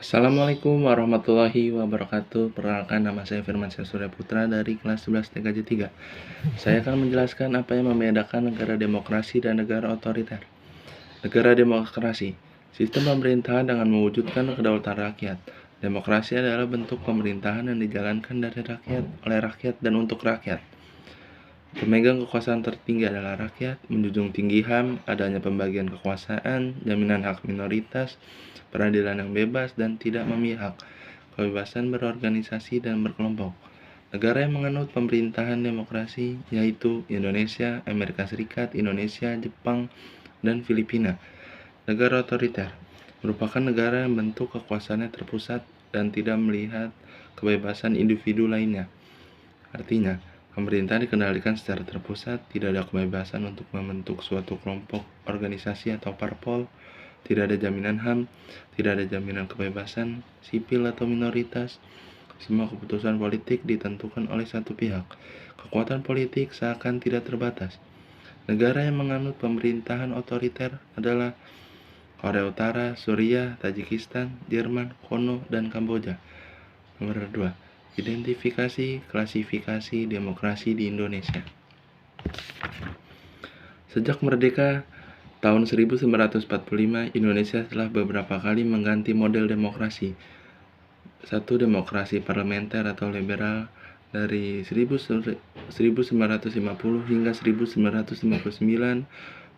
Assalamualaikum warahmatullahi wabarakatuh. Perkenalkan, nama saya Firmansyah Surya Putra dari kelas 11 TKJ 3. Saya akan menjelaskan apa yang membedakan negara demokrasi dan negara otoriter. Negara demokrasi, sistem pemerintahan dengan mewujudkan kedaulatan rakyat. Demokrasi adalah bentuk pemerintahan yang dijalankan dari rakyat, oleh rakyat, dan untuk rakyat. Pemegang kekuasaan tertinggi adalah rakyat, menjunjung tinggi HAM, adanya pembagian kekuasaan, jaminan hak minoritas, peradilan yang bebas dan tidak memihak, kebebasan berorganisasi dan berkelompok. Negara yang menganut pemerintahan demokrasi yaitu Indonesia, Amerika Serikat, Indonesia, Jepang, dan Filipina. Negara otoriter merupakan negara yang bentuk kekuasaannya terpusat dan tidak melihat kebebasan individu lainnya. Artinya, pemerintahan dikendalikan secara terpusat, tidak ada kebebasan untuk membentuk suatu kelompok, organisasi, atau parpol, tidak ada jaminan HAM, tidak ada jaminan kebebasan sipil atau minoritas. Semua keputusan politik ditentukan oleh satu pihak. Kekuatan politik seakan tidak terbatas. Negara yang menganut pemerintahan otoriter adalah Korea Utara, Suriah, Tajikistan, Jerman, Kongo, dan Kamboja. Nomor 2. Identifikasi klasifikasi demokrasi di Indonesia. Sejak merdeka tahun 1945, Indonesia telah beberapa kali mengganti model demokrasi. 1. Demokrasi parlementer atau liberal dari 1950 hingga 1959.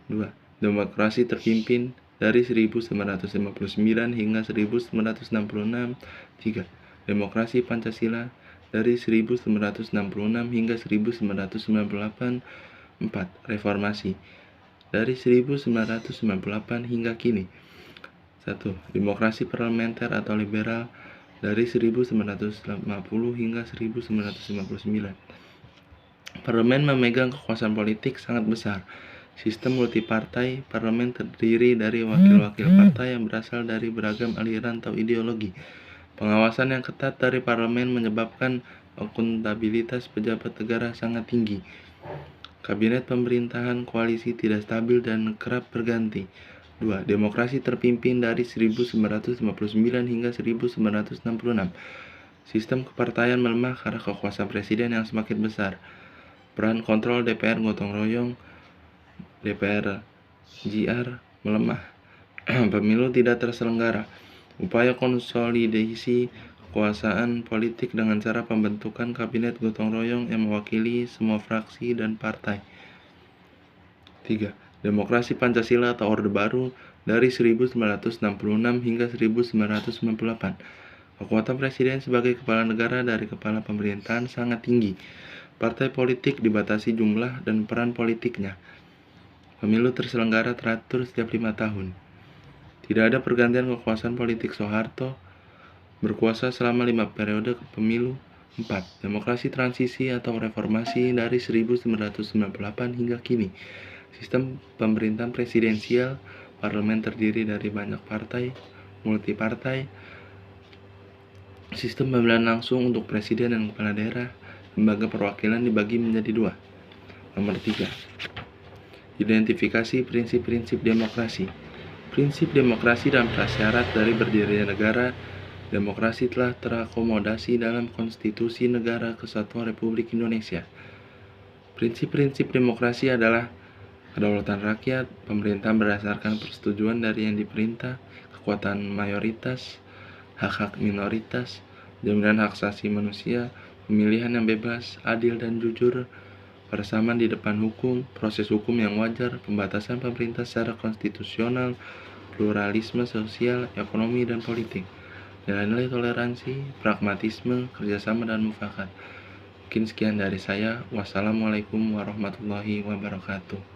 2. Demokrasi terpimpin dari 1959 hingga 1966. 3. Demokrasi Pancasila dari 1966 hingga 1998. 4. Reformasi dari 1998 hingga kini. 1. Demokrasi parlementer atau liberal dari 1950 hingga 1959. Parlemen memegang kekuasaan politik sangat besar. Sistem multipartai, parlemen terdiri dari wakil-wakil partai yang berasal dari beragam aliran atau ideologi. Pengawasan yang ketat dari parlemen menyebabkan akuntabilitas pejabat negara sangat tinggi. Kabinet pemerintahan koalisi tidak stabil dan kerap berganti. 2. Demokrasi terpimpin dari 1959 hingga 1966. Sistem kepartaian melemah karena kekuasaan presiden yang semakin besar. Peran kontrol DPR gotong royong, DPR GR melemah. Pemilu tidak terselenggara. Upaya konsolidasi kekuasaan politik dengan cara pembentukan kabinet gotong royong yang mewakili semua fraksi dan partai. 3. Demokrasi Pancasila atau Orde Baru dari 1966 hingga 1998. Kekuatan presiden sebagai kepala negara dari kepala pemerintahan sangat tinggi. Partai politik dibatasi jumlah dan peran politiknya. Pemilu terselenggara teratur setiap 5 tahun. Tidak ada pergantian kekuasaan politik. Soeharto berkuasa selama 5 periode pemilu. 4. Demokrasi transisi atau reformasi dari 1998 hingga kini. Sistem pemerintahan presidensial, parlemen terdiri dari banyak partai, multipartai, sistem pemilihan langsung untuk presiden dan kepala daerah, lembaga perwakilan dibagi menjadi 2. Nomor 3. Identifikasi prinsip-prinsip demokrasi. Prinsip demokrasi dan prasyarat dari berdirinya negara. Demokrasi telah terakomodasi dalam Konstitusi Negara Kesatuan Republik Indonesia. Prinsip-prinsip demokrasi adalah kedaulatan rakyat, pemerintahan berdasarkan persetujuan dari yang diperintah, kekuatan mayoritas, hak-hak minoritas, jaminan hak asasi manusia, pemilihan yang bebas, adil dan jujur, persamaan di depan hukum, proses hukum yang wajar, pembatasan pemerintah secara konstitusional, pluralisme sosial, ekonomi, dan politik, nilai-nilai toleransi, pragmatisme, kerjasama, dan mufakat. Mungkin sekian dari saya. Wassalamualaikum warahmatullahi wabarakatuh.